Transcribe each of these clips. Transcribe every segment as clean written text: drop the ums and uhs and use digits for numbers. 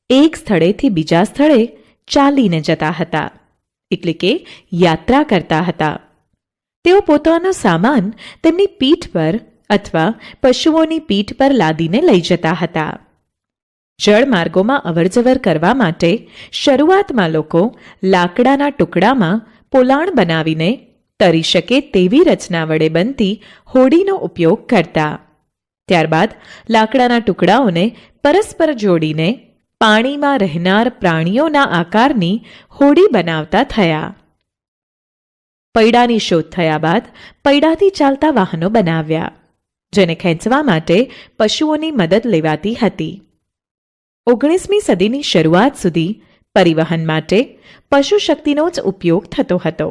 એક સ્થળેથી બીજા સ્થળે ચાલીને જતા હતા, એટલે કે યાત્રા કરતા હતા. તેઓ પોતાનો સામાન તેમની પીઠ પર અથવા પશુઓની પીઠ પર લાદીને લઈ જતા હતા. જળમાર્ગોમાં અવરજવર કરવા માટે શરૂઆતમાં લોકો લાકડાના ટુકડામાં પોલાણ બનાવીને તરી શકે તેવી રચના વડે બનતી હોડીનો ઉપયોગ કરતા. ત્યારબાદ લાકડાના ટુકડાઓને પરસ્પર જોડીને પાણીમાં રહેનાર પ્રાણીઓના આકારની હોડી બનાવતા થયા. પૈડાની શોધ થયા બાદ પૈડાથી ચાલતા વાહનો બનાવ્યા, જેને ખેંચવા માટે પશુઓની મદદ લેવાતી હતી. 19મી સદીની શરૂઆત સુધી પરિવહન માટે પશુશક્તિનો જ ઉપયોગ થતો હતો.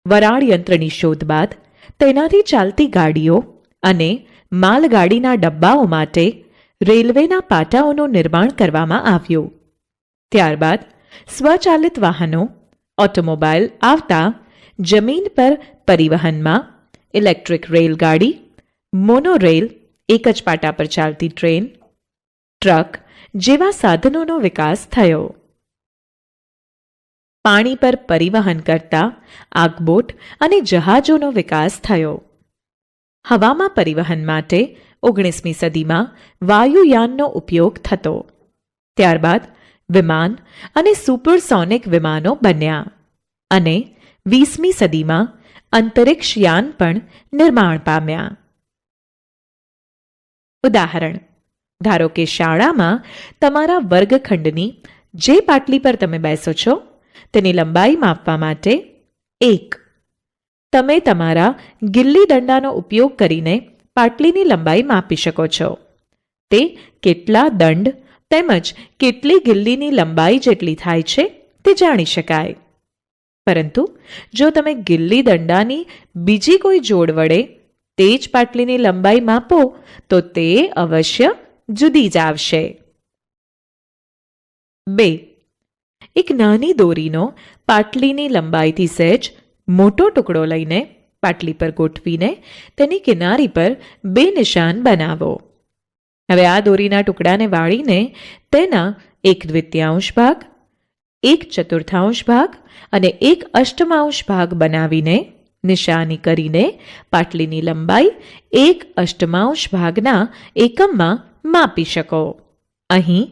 વરાળ યંત્રની શોધ બાદ તેનાથી ચાલતી ગાડીઓ અને માલગાડીના ડબ્બાઓ માટે રેલવેના પાટાઓનું નિર્માણ કરવામાં આવ્યું. ત્યારબાદ સ્વચાલિત વાહનો ઓટોમોબાઈલ આવતા જમીન પર પરિવહનમાં ઇલેક્ટ્રિક રેલગાડી, મોનોરેલ, એક જ પાટા પર ચાલતી ટ્રેન, ટ્રક જેવા સાધનોનો વિકાસ થયો. પાણી પર પરિવહન કરતા આગબોટ અને જહાજોનો વિકાસ થયો. હવામાં પરિવહન માટે 19મી સદીમાં વાયુયાનનો ઉપયોગ થતો. ત્યારબાદ વિમાન અને સુપરસોનિક વિમાનો બન્યા અને 20મી સદીમાં અંતરિક્ષયાન પણ નિર્માણ પામ્યા. ઉદાહરણ: ધારો કે શાળામાં તમારા વર્ગખંડની જે પાટલી પર તમે બેસો છો તેની લંબાઈ માપવા માટે 1. તમે તમારા ગિલ્લી દંડાનો ઉપયોગ કરીને પાટલીની લંબાઈ માપી શકો છો. તે કેટલા દંડ તેમજ કેટલી ગિલ્લીની લંબાઈ જેટલી થાય છે તે જાણી શકાય. પરંતુ જો તમે ગિલ્લી દંડાની બીજી કોઈ જોડ વડે તે જ પાટલીની લંબાઈ માપો તો તે અવશ્ય જુદી જ આવશે. 2. એક નાની દોરીનો પાટલીની લંબાઈથી સહેજ મોટો ટુકડો લઈને પાટલી પર ગોઠવીને તેની કિનારી પર 2 નિશાન બનાવો. હવે આ દોરીના ટુકડાને વાળીને તેના 1/2 ભાગ, 1/4 ભાગ અને 1/8 ભાગ બનાવીને નિશાની કરીને પાટલીની લંબાઈ 1/8 ભાગના એકમમાં માપી શકો. અહીં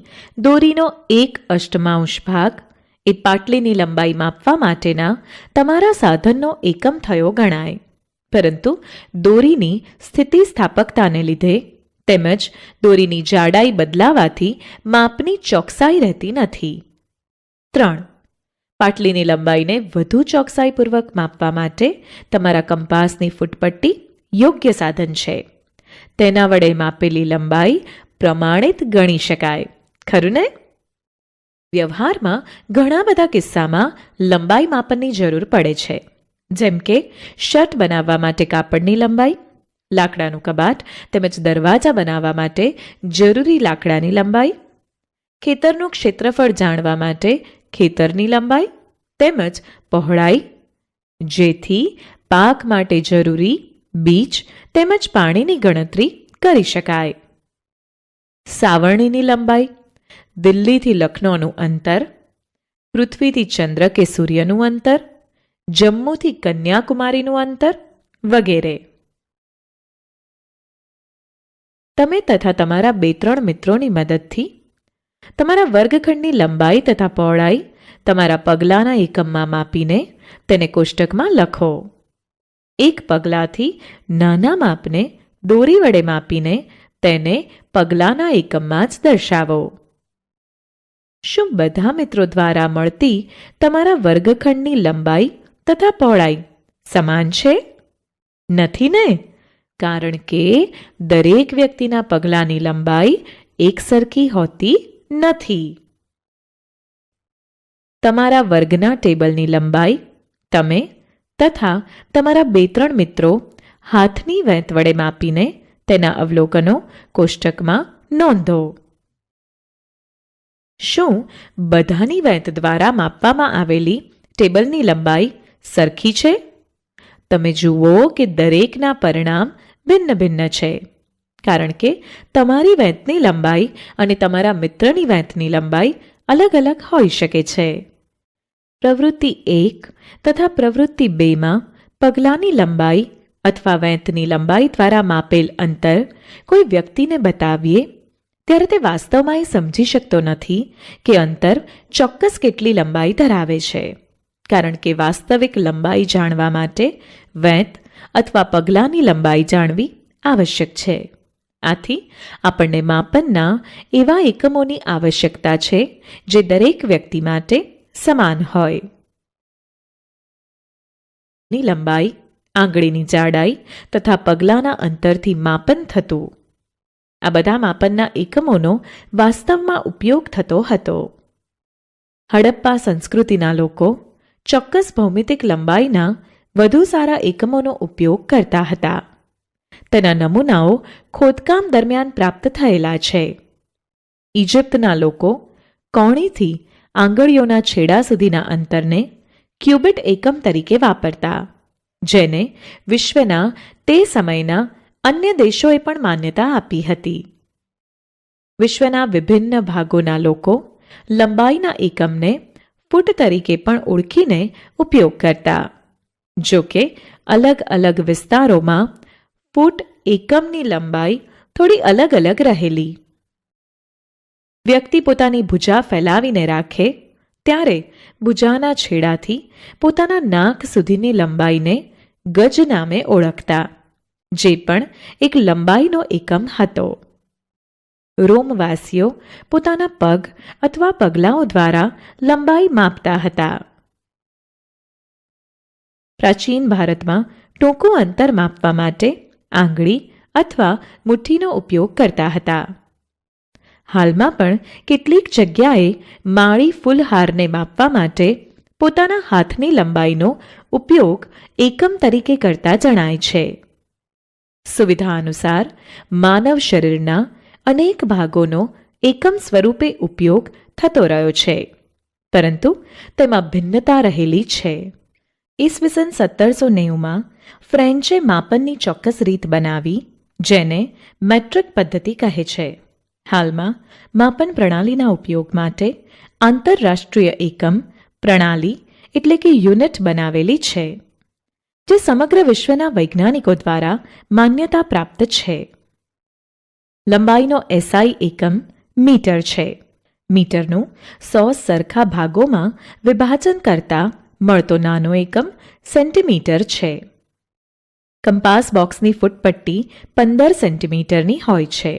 દોરીનો 1/8 ભાગ એ પાટલીની લંબાઈ માપવા માટેના તમારા સાધનનો એકમ થયો ગણાય. પરંતુ દોરીની સ્થિતિસ્થાપકતાને લીધે તેમજ દોરીની જાડાઈ બદલાવાથી માપની ચોકસાઈ રહેતી નથી. 3. પાટલીની લંબાઈને વધુ ચોકસાઈપૂર્વક માપવા માટે તમારા કંપાસની ફૂટપટ્ટી યોગ્ય સાધન છે. તેના વડે માપેલી લંબાઈ પ્રમાણિત ગણી શકાય, ખરું ને? વ્યવહારમાં ઘણા બધા કિસ્સામાં લંબાઈ માપનની જરૂર પડે છે, જેમ કે શર્ટ બનાવવા માટે કાપડની લંબાઈ, લાકડાનું કબાટ તેમજ દરવાજા બનાવવા માટે જરૂરી લાકડાની લંબાઈ, ખેતરનું ક્ષેત્રફળ જાણવા માટે ખેતરની લંબાઈ તેમજ પહોળાઈ, જેથી પાક માટે જરૂરી બીજ તેમજ પાણીની ગણતરી કરી શકાય. સાવરણીની લંબાઈ, દિલ્હીથી લખનૌનું અંતર, પૃથ્વીથી ચંદ્ર કે સૂર્યનું અંતર, જમ્મુથી કન્યાકુમારીનું અંતર વગેરે. તમે તથા તમારા 2-3 મિત્રોની મદદથી તમારા વર્ગખંડની લંબાઈ તથા પહોળાઈ તમારા પગલાંના એકમમાં માપીને તેને કોષ્ટકમાં લખો. એક પગલાંથી નાના માપને દોરી વડે માપીને તેને પગલાંના એકમમાં જ દર્શાવો. શું બધા મિત્રો દ્વારા મળતી તમારા વર્ગખંડની લંબાઈ તથા પહોળાઈ સમાન છે? નથી ને? કારણ કે દરેક વ્યક્તિના પગલાંની લંબાઈ એકસરખી હોતી નથી. તમારા વર્ગના ટેબલની લંબાઈ તમે તથા તમારા 2-3 મિત્રો હાથની વેંત વડે માપીને તેના અવલોકનો કોષ્ટકમાં નોંધો. શું બધાની વેંત દ્વારા માપવામાં આવેલી ટેબલની લંબાઈ સરખી છે? તમે જુઓ કે દરેકના પરિણામ ભિન્ન ભિન્ન છે, કારણ કે તમારી વેંતની લંબાઈ અને તમારા મિત્રની વેંતની લંબાઈ અલગ અલગ હોઈ શકે છે. પ્રવૃત્તિ 1 તથા પ્રવૃત્તિ 2માં પગલાંની લંબાઈ અથવા વેંતની લંબાઈ દ્વારા માપેલ અંતર કોઈ વ્યક્તિને બતાવીએ ત્યારે તે વાસ્તવમાં એ સમજી શકતો નથી કે અંતર ચોક્કસ કેટલી લંબાઈ ધરાવે છે, કારણ કે વાસ્તવિક લંબાઈ જાણવા માટે વેંત અથવા પગલાંની લંબાઈ જાણવી આવશ્યક છે. આથી આપણને માપનના એવા એકમોની આવશ્યકતા છે જે દરેક વ્યક્તિ માટે સમાન હોય. ની લંબાઈ, આંગળીની જાડાઈ તથા પગલાંના અંતરથી માપન થતું. આ બધા માપનના એકમોનો વાસ્તવમાં ઉપયોગ થતો હતો. હડપ્પા સંસ્કૃતિના લોકો ચોક્કસ ભૌમિતિક લંબાઈના વધુ સારા એકમોનો ઉપયોગ કરતા હતા. તેના નમૂનાઓ ખોદકામ દરમિયાન પ્રાપ્ત થયેલા છે. ઇજિપ્તના લોકો કોણીથી આંગળીઓના છેડા સુધીના અંતરને ક્યુબિટ એકમ તરીકે વાપરતા, જેને વિશ્વના તે સમયના અન્ય દેશોએ પણ માન્યતા આપી હતી. વિશ્વના વિભિન્ન ભાગોના લોકો લંબાઈના એકમને ફૂટ તરીકે પણ ઓળખીને ઉપયોગ કરતા. જો કે અલગ અલગ વિસ્તારોમાં ફૂટ એકમની લંબાઈ થોડી અલગ અલગ રહેલી. વ્યક્તિ પોતાની ભુજા ફેલાવીને રાખે ત્યારે ભુજાના છેડાથી પોતાના નાક સુધીની લંબાઈને ગજ નામે ઓળખતા, જે પણ એક લંબાઈનો એકમ હતો. રોમવાસીઓ પોતાના પગ અથવા પગલાઓ દ્વારા લંબાઈ માપતા હતા. પ્રાચીન ભારતમાં ટૂંકું અંતર માપવા માટે આંગળી અથવા મુઠ્ઠીનો ઉપયોગ કરતા હતા. હાલમાં પણ કેટલીક જગ્યાએ માળી ફૂલહારને માપવા માટે પોતાના હાથની લંબાઈનો ઉપયોગ એકમ તરીકે કરતા જણાય છે. સુવિધા અનુસાર માનવ શરીરના અનેક ભાગોનો એકમ સ્વરૂપે ઉપયોગ થતો રહ્યો છે, પરંતુ તેમાં ભિન્નતા રહેલી છે. ઈસવીસન 1790માં ફ્રેન્ચે માપનની ચોક્કસ રીત બનાવી, જેને મેટ્રિક પદ્ધતિ કહે છે. હાલમાં માપન પ્રણાલીના ઉપયોગ માટે આંતરરાષ્ટ્રીય એકમ પ્રણાલી એટલે કે યુનિટ બનાવેલી છે, જે સમગ્ર વિશ્વના વૈજ્ઞાનિકો દ્વારા માન્યતા પ્રાપ્ત છે. લંબાઈનો એસઆઈ એકમ મીટર છે. મીટરનું 100 સરખા ભાગોમાં વિભાજન કરતા મળતો નાનો એકમ સેન્ટીમીટર છે. કંપાસ બોક્સની ફૂટપટ્ટી 15 સેન્ટીમીટરની હોય છે.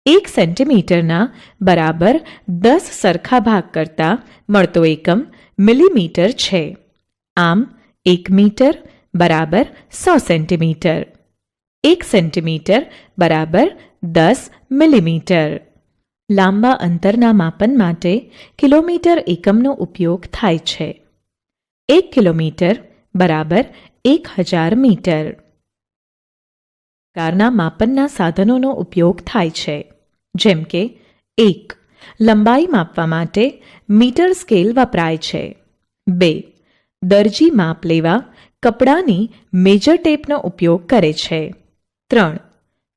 1 સેન્ટીમીટરના બરાબર 10 સરખા ભાગ કરતા મળતો એકમ મિલીમીટર છે. આમ 1 મીટર બરાબર 100 સેન્ટીમીટર. 1 સેન્ટીમીટર બરાબર 10 મિલીમીટર. લાંબા અંતરના માપન માટે કિલોમીટર એકમનો ઉપયોગ થાય છે. 1 કિલોમીટર બરાબર 1000 મીટર. પ્રકારના માપનના સાધનોનો ઉપયોગ થાય છે, જેમ કે 1. લંબાઈ માપવા માટે મીટર સ્કેલ વપરાય છે. 2. દરજી માપ લેવા કપડાની મેજર ટેપનો ઉપયોગ કરે છે. 3.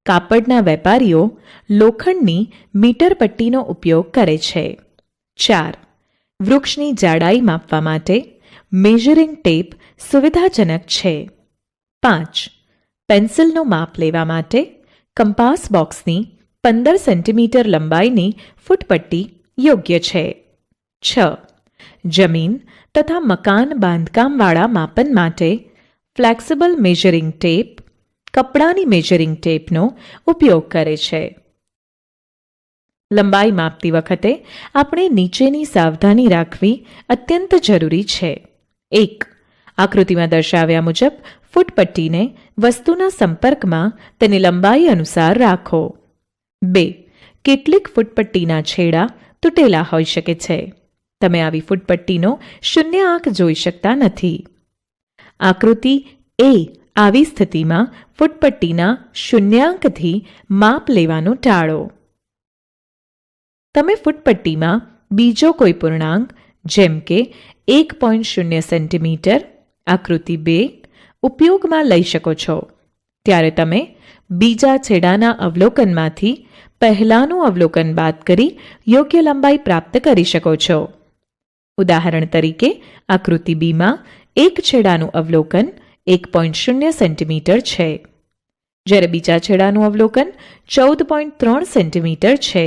કાપડના વેપારીઓ લોખંડની મીટર પટ્ટીનો ઉપયોગ કરે છે. 4. વૃક્ષની જાડાઈ માપવા માટે મેઝરિંગ ટેપ સુવિધાજનક છે. 5. પેન્સિલનું માપ લેવા માટે કંપાસ બોક્સની 15 સેન્ટીમીટર લંબાઈની ફૂટપટ્ટી યોગ્ય છે. 6. જમીન તથા મકાન બાંધકામવાળા માપન માટે ફ્લેક્સિબલ મેઝરિંગ ટેપ કપડાની મેઝરિંગ ટેપનો ઉપયોગ કરે છે. લંબાઈ માપતી વખતે આપણે નીચેની સાવધાની રાખવી અત્યંત જરૂરી છે. 1. આકૃતિમાં દર્શાવ્યા મુજબ ફૂટપટ્ટીને વસ્તુના સંપર્કમાં તેની લંબાઈ અનુસાર રાખો. 2. કેટલીક ફૂટપટ્ટીના છેડા તૂટેલા હોઈ શકે છે. તમે આવી ફૂટપટ્ટીનો શૂન્ય આંક જોઈ શકતા નથી. આકૃતિ એ આવી સ્થિતિમાં ફૂટપટ્ટીના શૂન્યાંકથી માપ લેવાનું ટાળો. તમે ફૂટપટ્ટીમાં બીજો કોઈ પૂર્ણાંક જેમ કે 1.0 સેન્ટીમીટર આકૃતિ 2 ઉપયોગમાં લઈ શકો છો. ત્યારે તમે બીજા છેડાના અવલોકનમાંથી પહેલાનું અવલોકન બાદ કરી યોગ્ય લંબાઈ પ્રાપ્ત કરી શકો છો. ઉદાહરણ તરીકે આકૃતિ બીમાં એક છેડાનું અવલોકન 1.0 સેન્ટીમીટર છે, જ્યારે બીજા છેડાનું અવલોકન 14.3 સેન્ટીમીટર છે.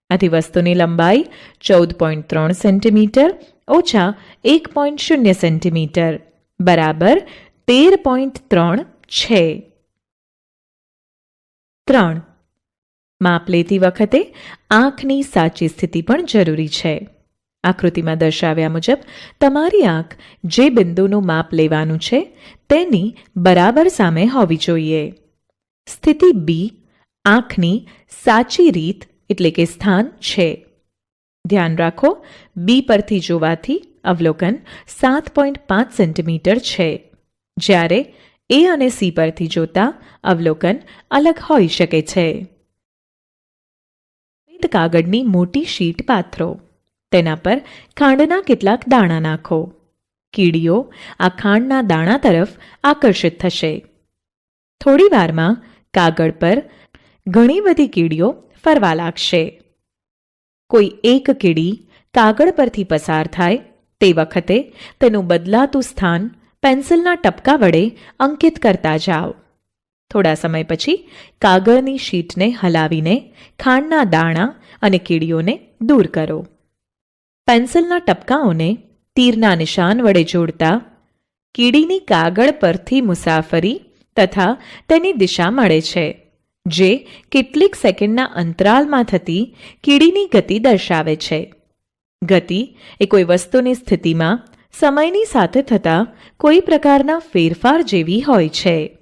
આથી વસ્તુની લંબાઈ 14.3 સેન્ટીમીટર ઓછા 1.0 સેન્ટીમીટર બરાબર 13.3 છે. 3. માપ લેતી વખતે આંખની સાચી સ્થિતિ પણ જરૂરી છે. આકૃતિમાં દર્શાવ્યા મુજબ તમારી આંખ જે બિંદુનું માપ લેવાનું છે તેની બરાબર સામે હોવી જોઈએ. સ્થિતિ બી આંખની સાચી રીત એટલે કે સ્થાન છે. ધ્યાન રાખો, બી પરથી જોવાથી અવલોકન 7.5 સેન્ટીમીટર છે, જ્યારે એ અને સી પરથી જોતા અવલોકન અલગ હોઈ શકે છે. કાગળની મોટી શીટ પાથરો. તેના પર ખાંડના કેટલાક દાણા નાખો. કીડીઓ આ ખાંડના દાણા તરફ આકર્ષિત થશે. થોડી વારમાં કાગળ પર ઘણી બધી કીડીઓ ફરવા લાગશે. કોઈ એક કીડી કાગળ પરથી પસાર થાય તે વખતે તેનું બદલાતું સ્થાન પેન્સિલના ટપકા વડે અંકિત કરતા જાઓ. થોડા સમય પછી કાગળની શીટને હલાવીને ખાંડના દાણા અને કીડીઓને દૂર કરો. પેન્સિલના ટપકાઓને તીરના નિશાન વડે જોડતા કીડીની કાગળ પરથી મુસાફરી તથા તેની દિશા મળે છે, જે કેટલીક સેકન્ડના અંતરાલમાં થતી કીડીની ગતિ દર્શાવે છે. ગતિ એ કોઈ વસ્તુની સ્થિતિમાં સમયની સાથે થતા કોઈ પ્રકારના ફેરફાર જેવી હોય છે.